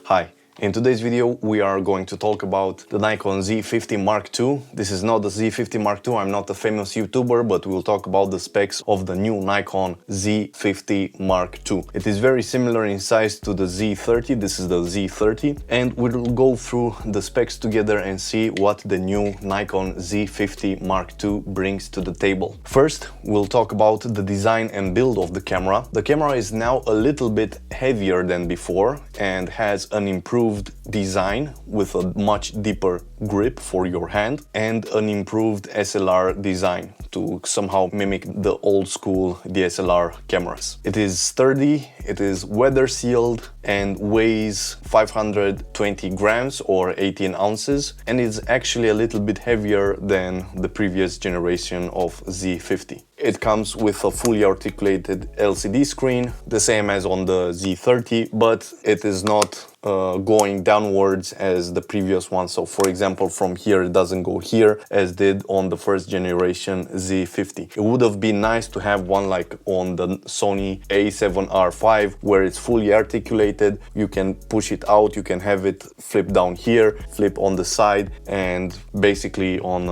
Hi. In today's video, we are going to talk about the Nikon Z50 Mark II. This is not the Z50 Mark II, I'm not a famous YouTuber, but we'll talk about the specs of the new Nikon Z50 Mark II. It is very similar in size to the Z30, this is the Z30, and we'll go through the specs together and see what the new Nikon Z50 Mark II brings to the table. First, we'll talk about the design and build of the camera. The camera is now a little bit heavier than before and has an improved design with a much deeper grip for your hand and an improved SLR design to somehow mimic the old school DSLR cameras. It is sturdy, it is weather sealed and weighs 520 grams or 18 ounces, and is actually a little bit heavier than the previous generation of Z50. It comes with a fully articulated LCD screen, the same as on the Z30, but it is not going downwards as the previous one. So for example, from here it doesn't go here as did on the first generation Z50. It would have been nice to have one like on the Sony A7R5 where it's fully articulated. You can push it out, you can have it flip down here, flip on the side, and basically on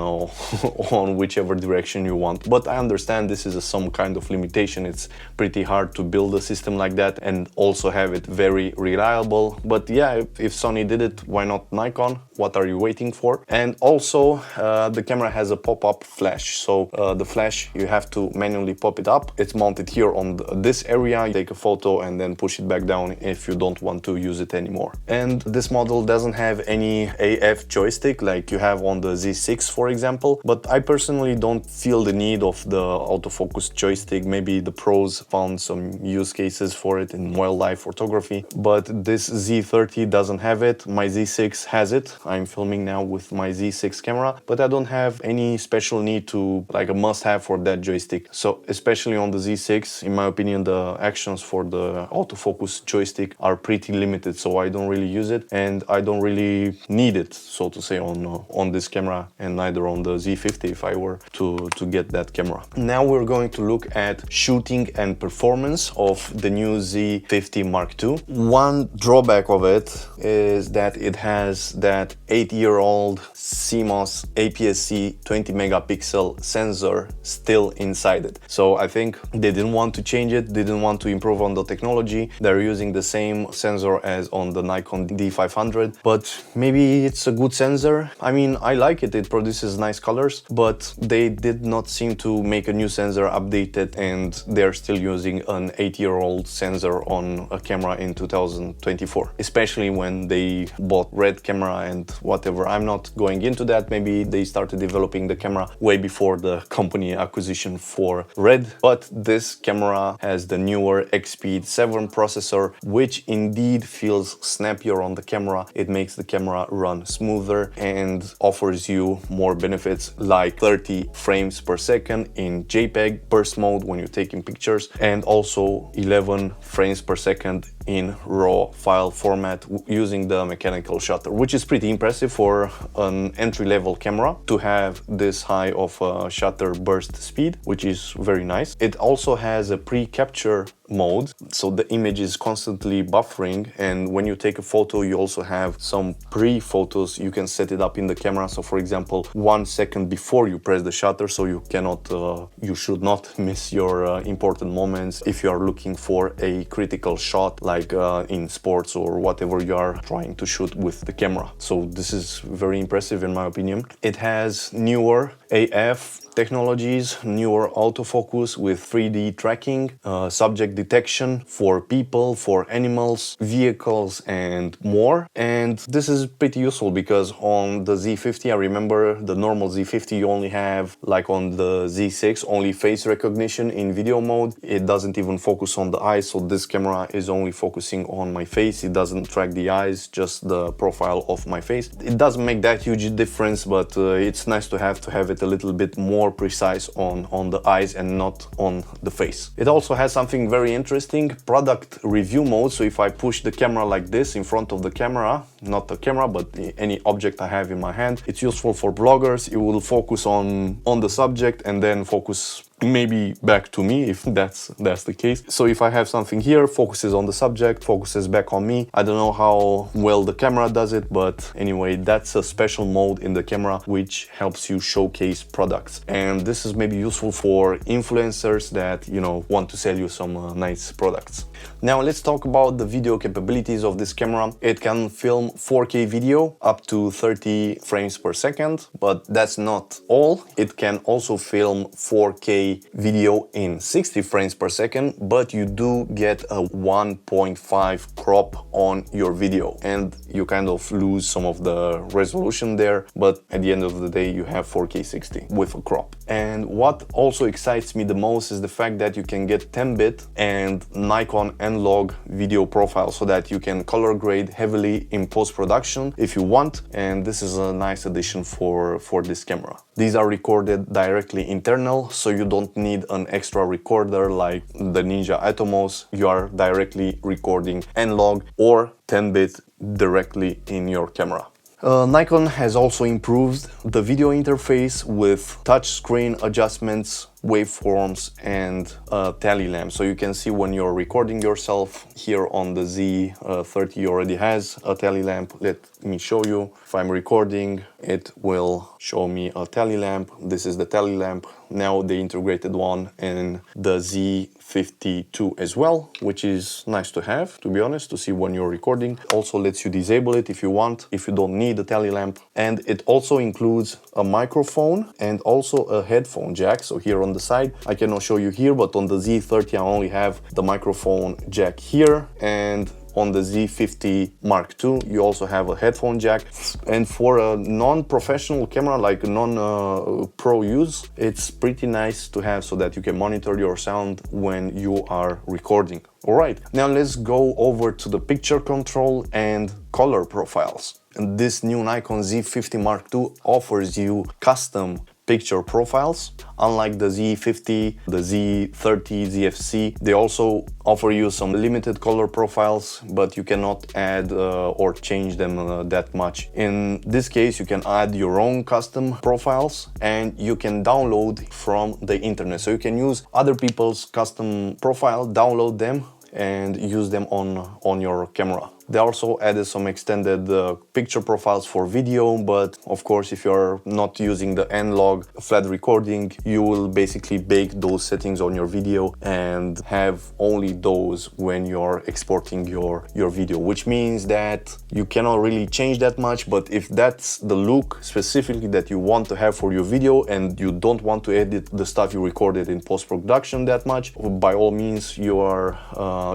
on whichever direction you want. But I understand this is some kind of limitation. It's pretty hard to build a system like that and also have it very reliable. But yeah, if Sony did it, why not Nikon? What are you waiting for? And also the camera has a pop-up flash. So the flash, you have to manually pop it up. It's mounted here on this area. You take a photo and then push it back down if you don't want to use it anymore. And this model doesn't have any AF joystick like you have on the Z6, for example. But I personally don't feel the need of the autofocus joystick. Maybe the pros found some use cases for it in wildlife photography, but this Z30 doesn't have it. My Z6 has it. I'm filming now with my Z6 camera, but I don't have any special need to, like a must-have for that joystick. So especially on the Z6, in my opinion, the actions for the autofocus joystick are pretty limited, so I don't really use it and I don't really need it, so to say, on this camera, and neither on the Z50 if I were to get that camera. Now we're going to look at shooting and performance of the new Z50 Mark II. One drawback of it is that it has that 8-year-old CMOS APS-C 20 megapixel sensor still inside it. So I think they didn't want to change it, didn't want to improve on the technology. They're using the same sensor as on the Nikon D500, but maybe it's a good sensor. I mean, I like it, it produces nice colors, but they did not seem to make a new sensor, update it, and they're still using an 8-year-old sensor on a camera in 2024, especially when they bought Red camera and whatever. I'm not going into that. Maybe they started developing the camera way before the company acquisition for Red, but this camera has the newer EXPEED 7 processor, which indeed feels snappier on the camera. It makes the camera run smoother and offers you more benefits like 30 frames per second in JPEG burst mode when you're taking pictures, and also 11 frames per second in RAW file format using the mechanical shutter, which is pretty impressive for an entry-level camera to have this high of a shutter burst speed, which is very nice. It also has a pre-capture mode, so the image is constantly buffering, and when you take a photo you also have some pre-photos you can set it up in the camera. So for example, 1 second before you press the shutter, so you cannot you should not miss your important moments if you are looking for a critical shot like in sports or whatever you are trying to shoot with the camera. So this is very impressive in my opinion. It has newer AF technologies, newer autofocus with 3D tracking, subject detection for people, for animals, vehicles, and more. And this is pretty useful because on the Z50, I remember the normal Z50, you only have, like on the Z6, only face recognition in video mode. It doesn't even focus on the eyes, so this camera is only focusing on my face. It doesn't track the eyes, just the profile of my face. It doesn't make that huge difference, but it's nice to have it a little bit more precise on the eyes and not on the face. It also has something very interesting, product review mode. So if I push the camera like this in front of the camera, not the camera but any object I have in my hand, it's useful for bloggers. It will focus on the subject and then focus maybe back to me if that's the case. So if I have something here, focuses on the subject, focuses back on me. I don't know how well the camera does it, but anyway, that's a special mode in the camera which helps you showcase products. And this is maybe useful for influencers that, you know, want to sell you some nice products. Now let's talk about the video capabilities of this camera. It can film 4K video up to 30 frames per second, but that's not all. It can also film 4K video in 60 frames per second, but you do get a 1.5 crop on your video and you kind of lose some of the resolution there, but at the end of the day you have 4K 60 with a crop. And what also excites me the most is the fact that you can get 10-bit and Nikon analog video profile, so that you can color grade heavily in post-production if you want, and this is a nice addition for this camera. These are recorded directly internal, so you don't need an extra recorder like the Ninja Atomos. You are directly recording analog or 10-bit directly in your camera. Nikon has also improved the video interface with touchscreen adjustments, waveforms, and tally lamp. So you can see when you're recording yourself. Here on the Z30 already has a tally lamp. Let me show you. If I'm recording, it will show me a tally lamp. This is the tally lamp. Now they integrated one in the Z50 II as well, which is nice to have, to be honest, to see when you're recording. Also lets you disable it if you want, if you don't need a tally lamp. And it also includes a microphone and also a headphone jack. So here on the side, I cannot show you here, but on the Z30 I only have the microphone jack here, and on the Z50 Mark II you also have a headphone jack. And for a non-professional camera, like non-pro use, it's pretty nice to have so that you can monitor your sound when you are recording. Alright, now let's go over to the picture control and color profiles. And this new Nikon Z50 Mark II offers you custom picture profiles. Unlike the Z50, the Z30, ZFC, they also offer you some limited color profiles, but you cannot add or change them that much. In this case, you can add your own custom profiles and you can download from the internet. So you can use other people's custom profile, download them, and use them on your camera. They also added some extended picture profiles for video, but of course if you're not using the analog flat recording, you will basically bake those settings on your video and have only those when you're exporting your video, which means that you cannot really change that much. But if that's the look specifically that you want to have for your video and you don't want to edit the stuff you recorded in post-production that much, by all means you are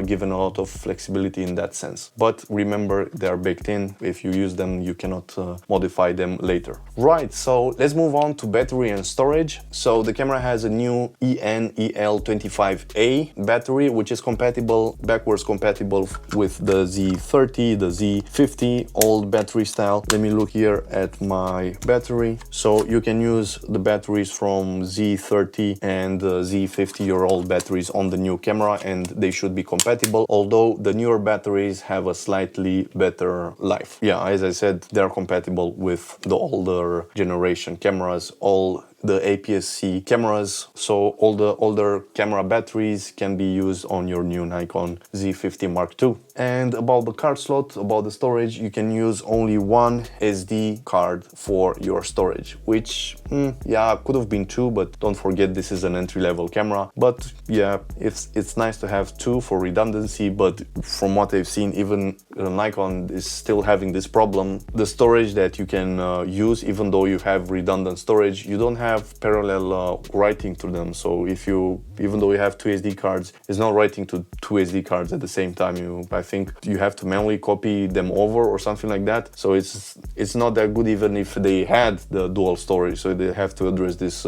given a lot of flexibility in that sense. But remember, they are baked in. If you use them, you cannot modify them later. Right, so let's move on to battery and storage. So the camera has a new EN-EL25A battery, which is backwards compatible with the Z30, the Z50, old battery style. Let me look here at my battery. So you can use the batteries from Z30 and Z50, your old batteries, on the new camera, and they should be compatible, although the newer batteries have a slightly better life. Yeah, as I said, they're compatible with the older generation cameras, all the APS-C cameras, so all the older camera batteries can be used on your new Nikon Z50 Mark II. And about the card slot, about the storage, you can use only one SD card for your storage, which, yeah, could have been two, but don't forget this is an entry-level camera. But yeah, it's nice to have two for redundancy, but from what I've seen, even Nikon is still having this problem. The storage that you can use, even though you have redundant storage, you don't have parallel writing to them. So even though you have two SD cards, it's not writing to two SD cards at the same time. I think you have to manually copy them over or something like that. So it's not that good even if they had the dual storage. So they have to address this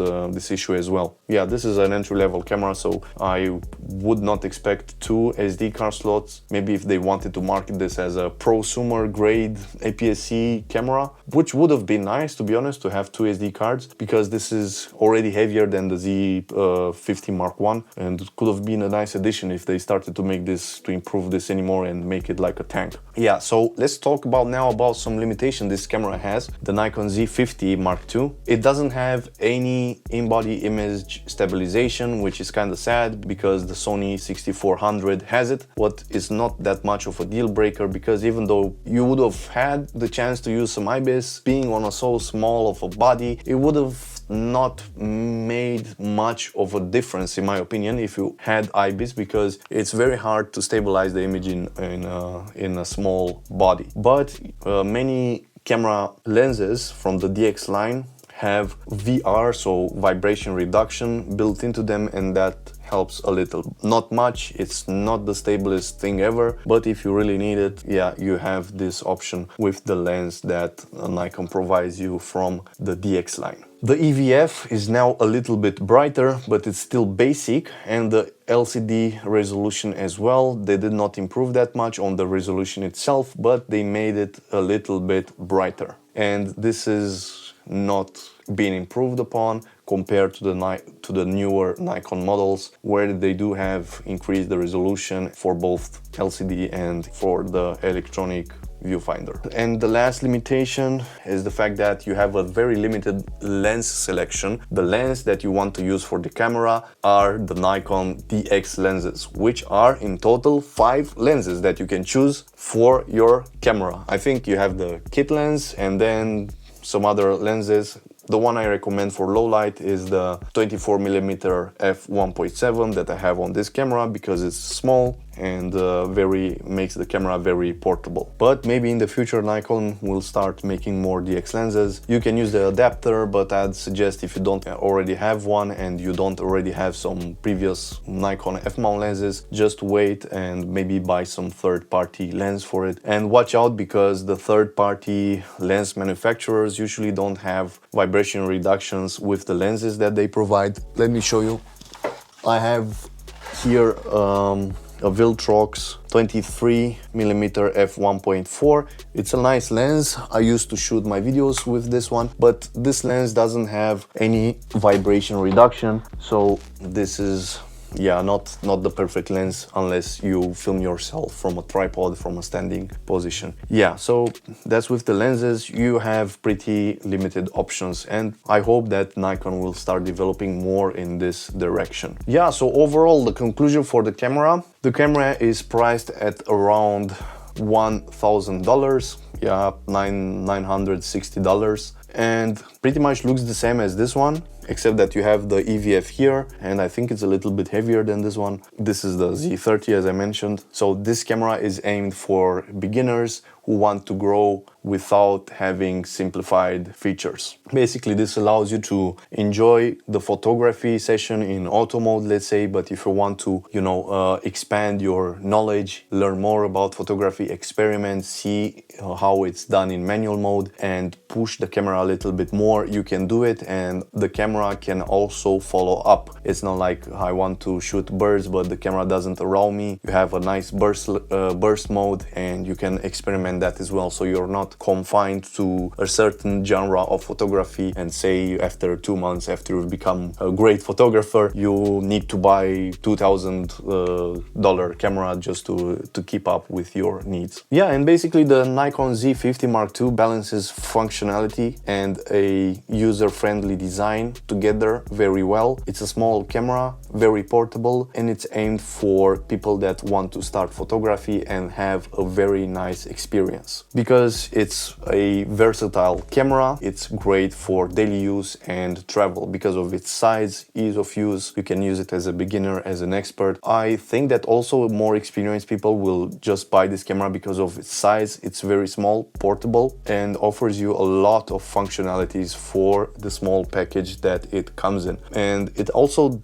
issue as well. Yeah, this is an entry-level camera, so I would not expect two SD card slots. Maybe if they wanted to market this as a prosumer grade APS-C camera, which would have been nice, to be honest, to have two SD cards, because this is already heavier than the Z50 Mark I, and it could have been a nice addition if they started to make this, to improve this anymore and make it like a tank. Yeah, so let's talk now about some limitation this camera has. The Nikon Z50 Mark II. It doesn't have any in-body image stabilization, which is kind of sad because the Sony 6400 has it. What is not that much of a deal breaker, because even though you would have had the chance to use some IBIS, being on a so small of a body, it would have not made much of a difference in my opinion if you had IBIS, because it's very hard to stabilize the image in a small body. But many camera lenses from the DX line have VR, so vibration reduction, built into them, and that helps a little. Not much, it's not the stablest thing ever, but if you really need it, yeah, you have this option with the lens that Nikon provides you from the DX line. The EVF is now a little bit brighter, but it's still basic, and the LCD resolution as well. They did not improve that much on the resolution itself, but they made it a little bit brighter. And this is not being improved upon compared to the newer Nikon models, where they do have increased the resolution for both LCD and for the electronic viewfinder. And the last limitation is the fact that you have a very limited lens selection. The lens that you want to use for the camera are the Nikon DX lenses, which are in total 5 lenses that you can choose for your camera. I think you have the kit lens and then some other lenses. The one I recommend for low light is the 24mm f1.7 that I have on this camera, because it's small and makes the camera very portable. But maybe in the future Nikon will start making more DX lenses. You can use the adapter, but I'd suggest if you don't already have one and you don't already have some previous Nikon f-mount lenses, just wait and maybe buy some third-party lens for it. And watch out, because the third-party lens manufacturers usually don't have vibration reductions with the lenses that they provide. Let me show you. I have here a Viltrox 23mm f1.4. It's a nice lens. I used to shoot my videos with this one, but this lens doesn't have any vibration reduction, so this is, yeah, not the perfect lens unless you film yourself from a tripod, from a standing position. Yeah, so that's with the lenses. You have pretty limited options, and I hope that Nikon will start developing more in this direction. Yeah, so overall, the conclusion for the camera is priced at around $1,000, yeah, $960, and pretty much looks the same as this one, except that you have the EVF here, and I think it's a little bit heavier than this one. This is the Z30, as I mentioned. So this camera is aimed for beginners who want to grow without having simplified features. Basically, this allows you to enjoy the photography session in auto mode, let's say, but if you want to, expand your knowledge, learn more about photography, experiment, see how it's done in manual mode, and push the camera a little bit more, you can do it, and the camera can also follow up. It's not like I want to shoot birds, but the camera doesn't allow me. You have a nice burst mode, and you can experiment that as well, so you're not confined to a certain genre of photography, and say after 2 months after you've become a great photographer, you need to buy $2,000 camera just to keep up with your needs. Yeah, and basically the Nikon Z50 Mark II balances functionality and a user-friendly design together very well. It's a small camera, very portable, and it's aimed for people that want to start photography and have a very nice experience. Because it's a versatile camera, it's great for daily use and travel because of its size, ease of use. You can use it as a beginner, as an expert. I think that also more experienced people will just buy this camera because of its size. It's very small, portable, and offers you a lot of functionalities for the small package that it comes in. And it also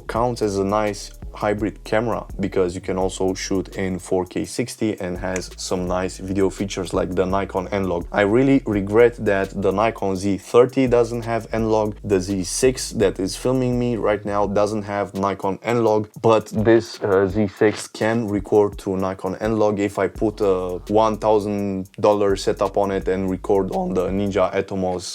counts as a nice hybrid camera because you can also shoot in 4K 60 and has some nice video features like the Nikon N-Log. I really regret that the Nikon Z30 doesn't have N-Log. The Z6 that is filming me right now doesn't have Nikon N-Log, but this Z6 can record to Nikon N-Log if I put a $1,000 setup on it and record on the Ninja Atomos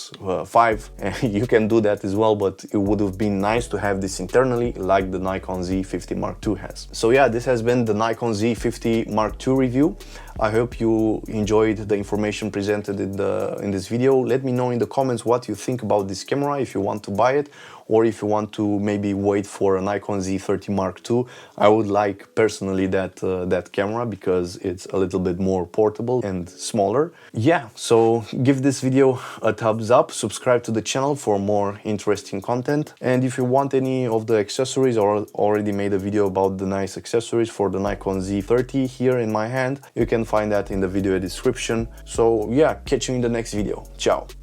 5. You can do that as well, but it would have been nice to have this internally like the Nikon Z50 Mark II has. So yeah, this has been the Nikon Z50 Mark II review. I hope you enjoyed the information presented in this video. Let me know in the comments what you think about this camera, if you want to buy it, or if you want to maybe wait for a Nikon Z30 Mark II. I would like personally that camera because it's a little bit more portable and smaller. Yeah, so give this video a thumbs up, subscribe to the channel for more interesting content, and if you want any of the accessories, or already made a video about the nice accessories for the Nikon Z30 here in my hand, you can find that in the video description. So yeah, catch you in the next video. Ciao.